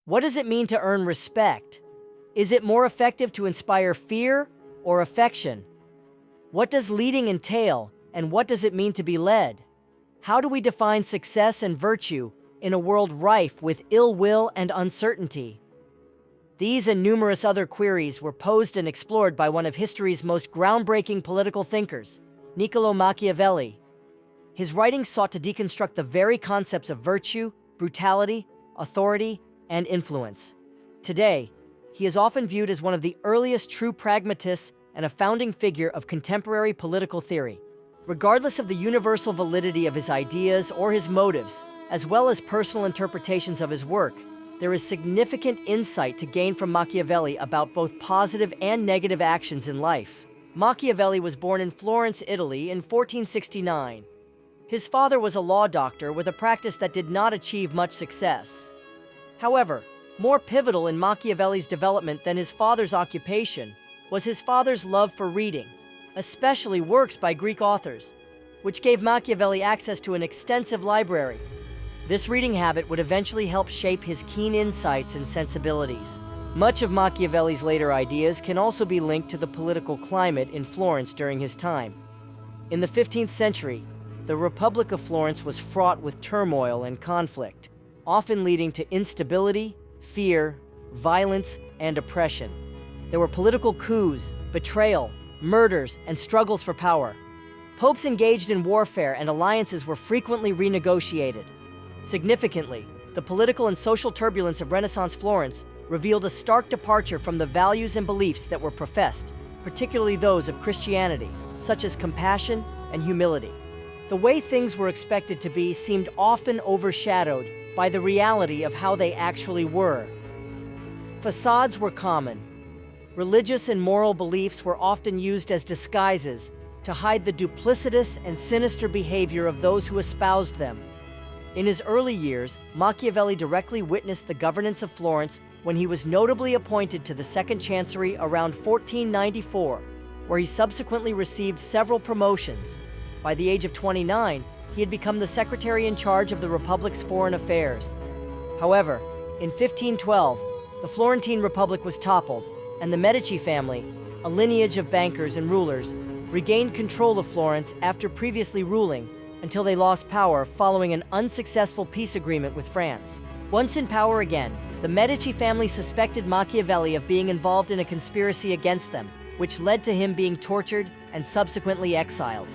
What does it mean to earn respect? Is it more effective to inspire fear or affection? What does leading entail, and what does it mean to be led? How do we define success and virtue in a world rife with ill will and uncertainty? These and numerous other queries were posed and explored by one of history's most groundbreaking political thinkers, Niccolò Machiavelli. His writings sought to deconstruct the very concepts of virtue, brutality, authority, and influence. Today, he is often viewed as one of the earliest true pragmatists and a founding figure of contemporary political theory. Regardless of the universal validity of his ideas or his motives, as well as personal interpretations of his work, there is significant insight to gain from Machiavelli about both positive and negative actions in life. Machiavelli was born in Florence, Italy in 1469. His father was a law doctor with a practice that did not achieve much success. However, more pivotal in Machiavelli's development than his father's occupation was his father's love for reading, especially works by Greek authors, which gave Machiavelli access to an extensive library. This reading habit would eventually help shape his keen insights and sensibilities. Much of Machiavelli's later ideas can also be linked to the political climate in Florence during his time. In the 15th century, the Republic of Florence was fraught with turmoil and conflict, often leading to instability, fear, violence, and oppression. There were political coups, betrayal, murders, and struggles for power. Popes engaged in warfare and alliances were frequently renegotiated. Significantly, the political and social turbulence of Renaissance Florence revealed a stark departure from the values and beliefs that were professed, particularly those of Christianity, such as compassion and humility. The way things were expected to be seemed often overshadowed by the reality of how they actually were. Facades were common. Religious and moral beliefs were often used as disguises to hide the duplicitous and sinister behavior of those who espoused them. In his early years, Machiavelli directly witnessed the governance of Florence when he was notably appointed to the Second Chancery around 1494, where he subsequently received several promotions. By the age of 29, he had become the secretary in charge of the Republic's foreign affairs. However, in 1512, the Florentine Republic was toppled, and the Medici family, a lineage of bankers and rulers, regained control of Florence after previously ruling until they lost power following an unsuccessful peace agreement with France. Once in power again, the Medici family suspected Machiavelli of being involved in a conspiracy against them, which led to him being tortured and subsequently exiled.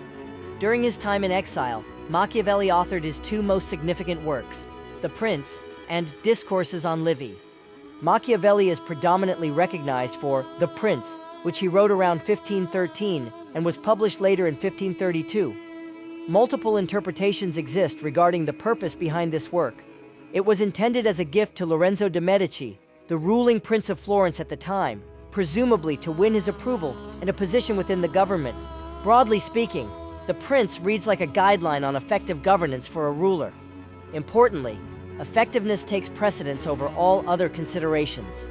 During his time in exile, Machiavelli authored his two most significant works, The Prince and Discourses on Livy. Machiavelli is predominantly recognized for The Prince, which he wrote around 1513 and was published later in 1532. Multiple interpretations exist regarding the purpose behind this work. It was intended as a gift to Lorenzo de' Medici, the ruling prince of Florence at the time, presumably to win his approval and a position within the government. Broadly speaking, The Prince reads like a guideline on effective governance for a ruler. Importantly, effectiveness takes precedence over all other considerations.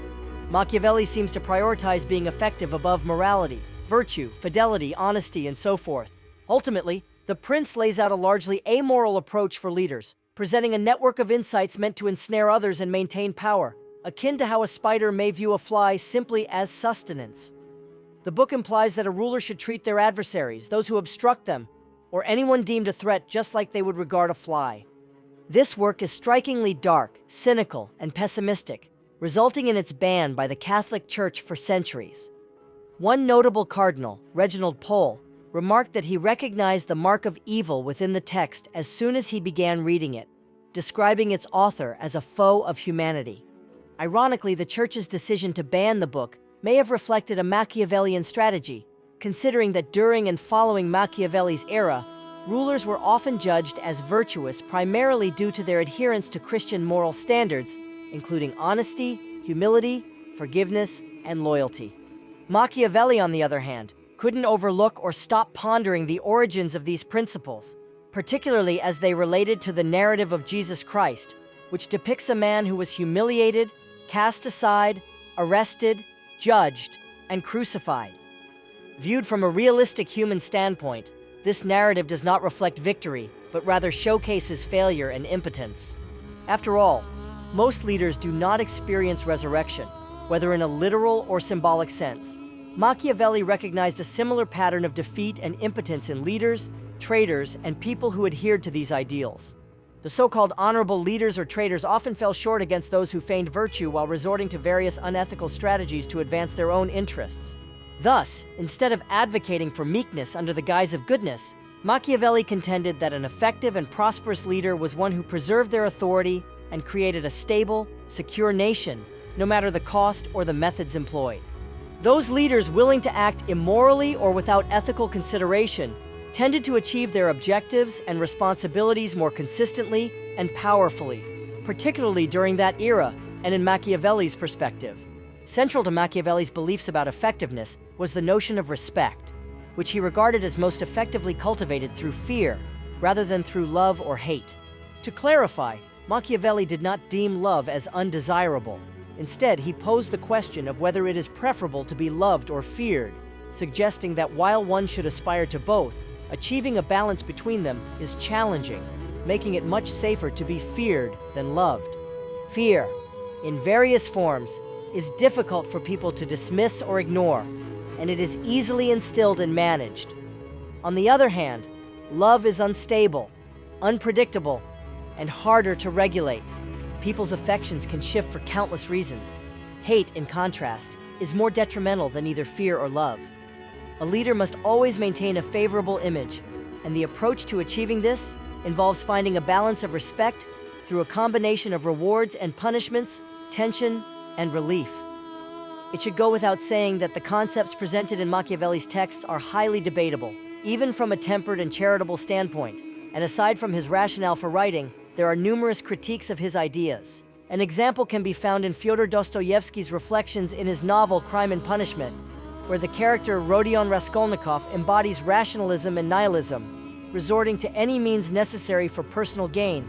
Machiavelli seems to prioritize being effective above morality, virtue, fidelity, honesty, and so forth. Ultimately, The Prince lays out a largely amoral approach for leaders, presenting a network of insights meant to ensnare others and maintain power, akin to how a spider may view a fly simply as sustenance. The book implies that a ruler should treat their adversaries, those who obstruct them, or anyone deemed a threat just like they would regard a fly. This work is strikingly dark, cynical, and pessimistic, resulting in its ban by the Catholic Church for centuries. One notable cardinal, Reginald Pole, remarked that he recognized the mark of evil within the text as soon as he began reading it, describing its author as a foe of humanity. Ironically, the Church's decision to ban the book may have reflected a Machiavellian strategy, considering that during and following Machiavelli's era, rulers were often judged as virtuous primarily due to their adherence to Christian moral standards, including honesty, humility, forgiveness, and loyalty. Machiavelli, on the other hand, couldn't overlook or stop pondering the origins of these principles, particularly as they related to the narrative of Jesus Christ, which depicts a man who was humiliated, cast aside, arrested, judged, and crucified. Viewed from a realistic human standpoint, this narrative does not reflect victory, but rather showcases failure and impotence. After all, Most leaders do not experience resurrection, whether in a literal or symbolic sense. Machiavelli recognized a similar pattern of defeat and impotence in leaders, traitors, and people who adhered to these ideals. The so-called honorable leaders or traitors often fell short against those who feigned virtue while resorting to various unethical strategies to advance their own interests. Thus, instead of advocating for meekness under the guise of goodness, Machiavelli contended that an effective and prosperous leader was one who preserved their authority and created a stable, secure nation, no matter the cost or the methods employed. Those leaders willing to act immorally or without ethical consideration tended to achieve their objectives and responsibilities more consistently and powerfully, particularly during that era and in Machiavelli's perspective. Central to Machiavelli's beliefs about effectiveness was the notion of respect, which he regarded as most effectively cultivated through fear rather than through love or hate. To clarify, Machiavelli did not deem love as undesirable. Instead, he posed the question of whether it is preferable to be loved or feared, suggesting that while one should aspire to both, achieving a balance between them is challenging, making it much safer to be feared than loved. Fear, in various forms, is difficult for people to dismiss or ignore, and it is easily instilled and managed. On the other hand, love is unstable, unpredictable, and harder to regulate. People's affections can shift for countless reasons. Hate, in contrast, is more detrimental than either fear or love. A leader must always maintain a favorable image, and the approach to achieving this involves finding a balance of respect through a combination of rewards and punishments, tension, and relief. It should go without saying that the concepts presented in Machiavelli's texts are highly debatable, even from a tempered and charitable standpoint, and aside from his rationale for writing, there are numerous critiques of his ideas. An example can be found in Fyodor Dostoevsky's reflections in his novel Crime and Punishment, where the character Rodion Raskolnikov embodies rationalism and nihilism, resorting to any means necessary for personal gain,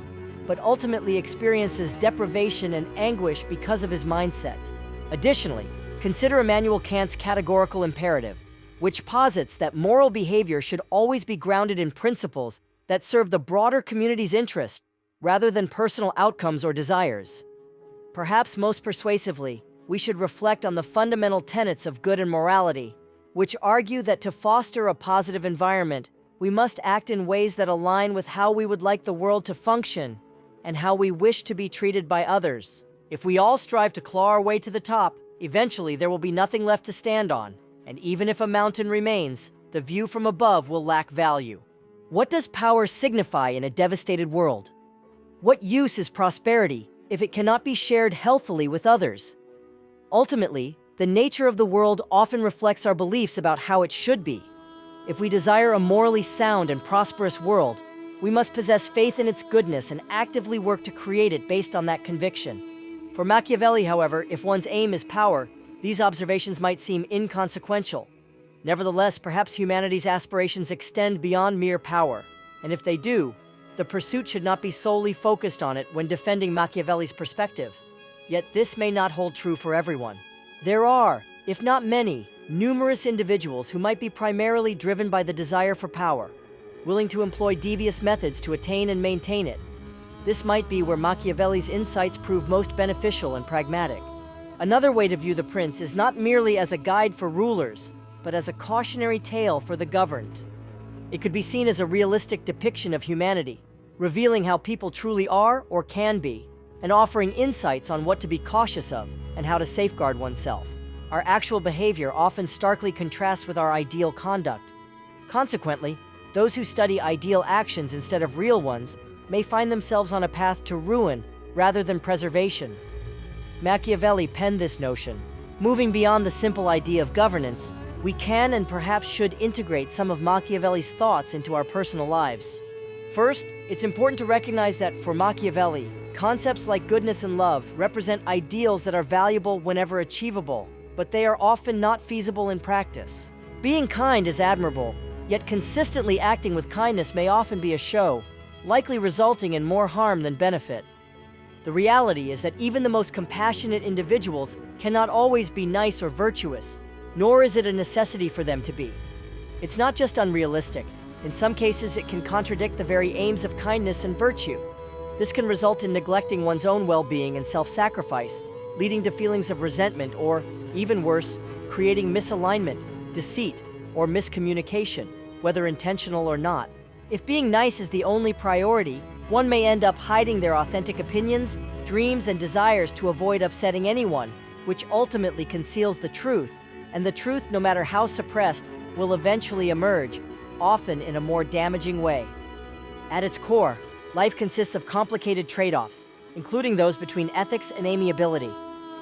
but ultimately experiences deprivation and anguish because of his mindset. Additionally, consider Immanuel Kant's categorical imperative, which posits that moral behavior should always be grounded in principles that serve the broader community's interest, rather than personal outcomes or desires. Perhaps most persuasively, we should reflect on the fundamental tenets of good and morality, which argue that to foster a positive environment, we must act in ways that align with how we would like the world to function and how we wish to be treated by others. If we all strive to claw our way to the top, eventually there will be nothing left to stand on, and even if a mountain remains, the view from above will lack value. What does power signify in a devastated world? What use is prosperity if it cannot be shared healthily with others? Ultimately, the nature of the world often reflects our beliefs about how it should be. If we desire a morally sound and prosperous world, we must possess faith in its goodness and actively work to create it based on that conviction. For Machiavelli, however, if one's aim is power, these observations might seem inconsequential. Nevertheless, perhaps humanity's aspirations extend beyond mere power, and if they do, the pursuit should not be solely focused on it when defending Machiavelli's perspective. Yet this may not hold true for everyone. There are, if not many, numerous individuals who might be primarily driven by the desire for power, willing to employ devious methods to attain and maintain it. This might be where Machiavelli's insights prove most beneficial and pragmatic. Another way to view The Prince is not merely as a guide for rulers, but as a cautionary tale for the governed. It could be seen as a realistic depiction of humanity, revealing how people truly are or can be, and offering insights on what to be cautious of and how to safeguard oneself. Our actual behavior often starkly contrasts with our ideal conduct. Consequently, those who study ideal actions instead of real ones may find themselves on a path to ruin rather than preservation. Machiavelli penned this notion. Moving beyond the simple idea of governance, we can and perhaps should integrate some of Machiavelli's thoughts into our personal lives. First, it's important to recognize that for Machiavelli, concepts like goodness and love represent ideals that are valuable whenever achievable, but they are often not feasible in practice. Being kind is admirable, yet consistently acting with kindness may often be a show, likely resulting in more harm than benefit. The reality is that even the most compassionate individuals cannot always be nice or virtuous, nor is it a necessity for them to be. It's not just unrealistic. In some cases, it can contradict the very aims of kindness and virtue. This can result in neglecting one's own well-being and self-sacrifice, leading to feelings of resentment or, even worse, creating misalignment, deceit, or miscommunication, whether intentional or not. If being nice is the only priority, one may end up hiding their authentic opinions, dreams, and desires to avoid upsetting anyone, which ultimately conceals the truth, and the truth, no matter how suppressed, will eventually emerge, often in a more damaging way. At its core, life consists of complicated trade-offs, including those between ethics and amiability.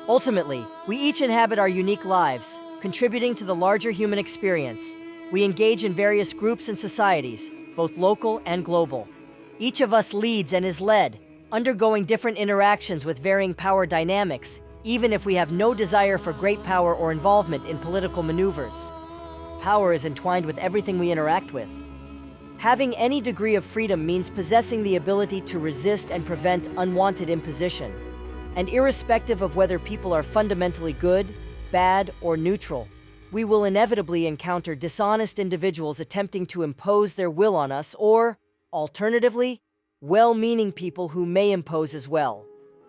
Ultimately, we each inhabit our unique lives, contributing to the larger human experience. We engage in various groups and societies, both local and global. Each of us leads and is led, undergoing different interactions with varying power dynamics, even if we have no desire for great power or involvement in political maneuvers. Power is entwined with everything we interact with. Having any degree of freedom means possessing the ability to resist and prevent unwanted imposition. And irrespective of whether people are fundamentally good, bad, or neutral, we will inevitably encounter dishonest individuals attempting to impose their will on us or, alternatively, well-meaning people who may impose as well.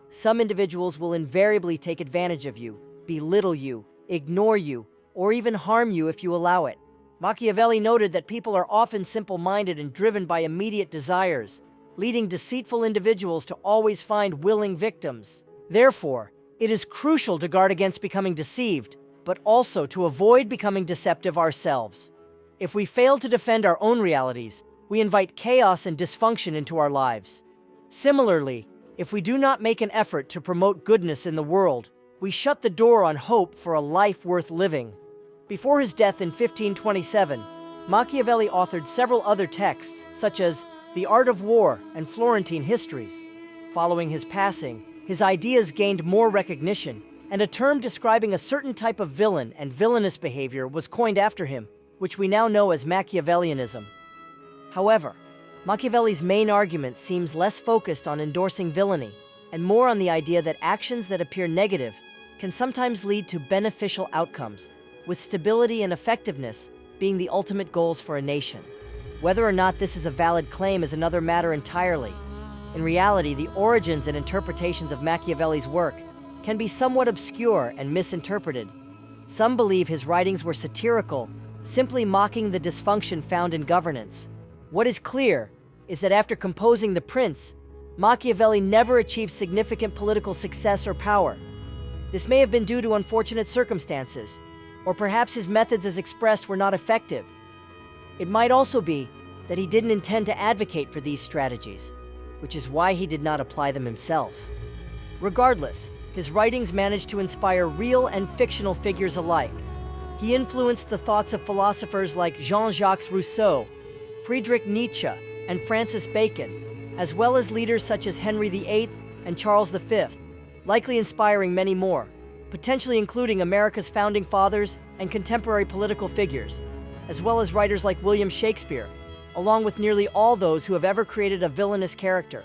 Some individuals will invariably take advantage of you, belittle you, ignore you, or even harm you if you allow it. Machiavelli noted that people are often simple-minded and driven by immediate desires, leading deceitful individuals to always find willing victims. Therefore, it is crucial to guard against becoming deceived, but also to avoid becoming deceptive ourselves. If we fail to defend our own realities, we invite chaos and dysfunction into our lives. Similarly, if we do not make an effort to promote goodness in the world, we shut the door on hope for a life worth living. Before his death in 1527, Machiavelli authored several other texts, such as The Art of War and Florentine Histories. Following his passing, his ideas gained more recognition, and a term describing a certain type of villain and villainous behavior was coined after him, which we now know as Machiavellianism. However, Machiavelli's main argument seems less focused on endorsing villainy, and more on the idea that actions that appear negative can sometimes lead to beneficial outcomes, with stability and effectiveness being the ultimate goals for a nation. Whether or not this is a valid claim is another matter entirely. In reality, the origins and interpretations of Machiavelli's work can be somewhat obscure and misinterpreted. Some believe his writings were satirical, simply mocking the dysfunction found in governance. What is clear is that after composing The Prince, Machiavelli never achieved significant political success or power. This may have been due to unfortunate circumstances, or perhaps his methods as expressed were not effective. It might also be that he didn't intend to advocate for these strategies, which is why he did not apply them himself. Regardless, his writings managed to inspire real and fictional figures alike. He influenced the thoughts of philosophers like Jean-Jacques Rousseau, Friedrich Nietzsche, and Francis Bacon, as well as leaders such as Henry VIII and Charles V, likely inspiring many more, potentially including America's founding fathers and contemporary political figures, as well as writers like William Shakespeare, along with nearly all those who have ever created a villainous character.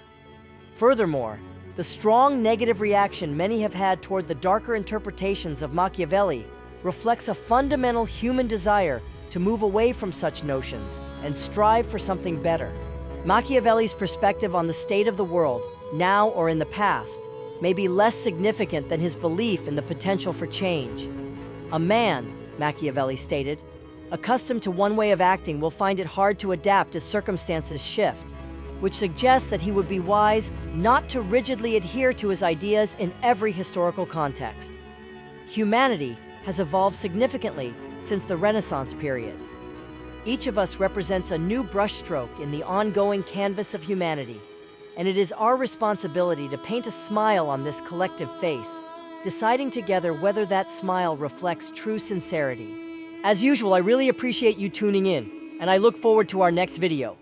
Furthermore, the strong negative reaction many have had toward the darker interpretations of Machiavelli reflects a fundamental human desire to move away from such notions and strive for something better. Machiavelli's perspective on the state of the world, now or in the past, may be less significant than his belief in the potential for change. A man, Machiavelli stated, accustomed to one way of acting will find it hard to adapt as circumstances shift, which suggests that he would be wise not to rigidly adhere to his ideas in every historical context. Humanity has evolved significantly since the Renaissance period. Each of us represents a new brushstroke in the ongoing canvas of humanity, and it is our responsibility to paint a smile on this collective face, deciding together whether that smile reflects true sincerity. As usual, I really appreciate you tuning in, and I look forward to our next video.